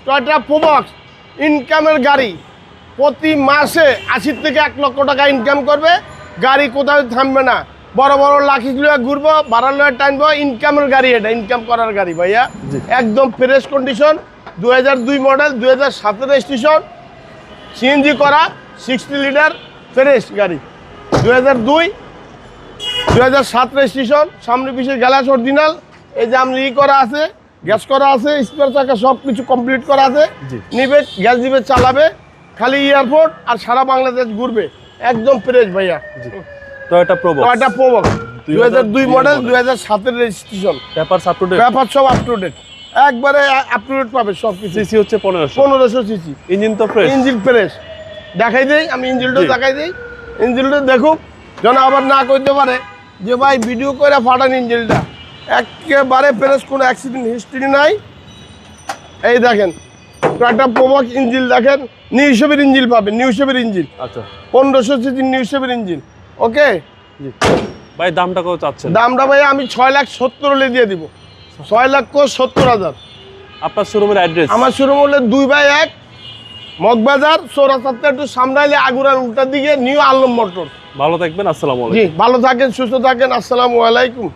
Toyota Probox ইনকামের গাড়ি, প্রতি মাসে 80 থেকে 1 লক্ষ টাকা ইনকাম করবে, গাড়ি কোথাও থামবে না, বড় বড় লাখিগুলো ঘুরবো, বাড়ালো টানবো, ইনকামের গাড়ি, এটা ইনকাম করার গাড়ি ভাইয়া। একদম fresh condition, 2002 model, 2007 registration, CNG করা, 60 লিটার ফ্রেশ গাড়ি, 2007 রেজিস্ট্রেশন, সামনে পিছিয়ে গ্যালাস অরিজিনাল, এই যে আমি করা আছে, গ্যাস করা আছে, স্পেয়ার চাকা সব কিছু কমপ্লিট করা আছে, নিবে গ্যাস দিবে, চালাবে, খালি এয়ারপোর্ট আর সারা বাংলাদেশ ঘুরবে, একদম ফ্রেশ ভাইয়া। Toyota Probox 2002 model, 2007 registration, paper সব আপ টু ডেট, একবারে আপ টু ডেট পাবে সব কিছু। সিসি হচ্ছে 1500 সিসি, ইঞ্জিন তো ফ্রেশ, ইঞ্জিন ফ্রেশ। দেখাই দেই, আমি ইঞ্জিনটা দেখাই দিই, ইঞ্জিনটা দেখুক, যেন আবার না করতে পারে যে ভাই ভিডিও করে ফাটান ইঞ্জিনটা, একেবারে ফ্রেশ, কোনো অ্যাক্সিডেন্ট হিস্ট্রি নাই। এই দেখেন টয়োটা প্রোবক্স ইঞ্জিন দেখেন, নিউ শেপের ইঞ্জিন পাবেন, নিউ শেপের ইঞ্জিন, আচ্ছা 1500 সিসি নিউ শেপের ইঞ্জিন। ওকে ভাই, দামটা কত চাচ্ছেন? দামটা ভাই আমি 6,70,000 হলে দিয়ে দিব, 6,70,000। আপনার শোরুমের অ্যাড্রেস? আমার শোরুম হলে 2/1 মগবাজার, চৌরাস্তাতে একটু সামনে এলে আগুরার উল্টার দিকে নিউ আলম মোটর। ভালো থাকবেন, আসসালামু আলাইকুম। জি, ভালো থাকেন, সুস্থ থাকেন, আসসালামু আলাইকুম।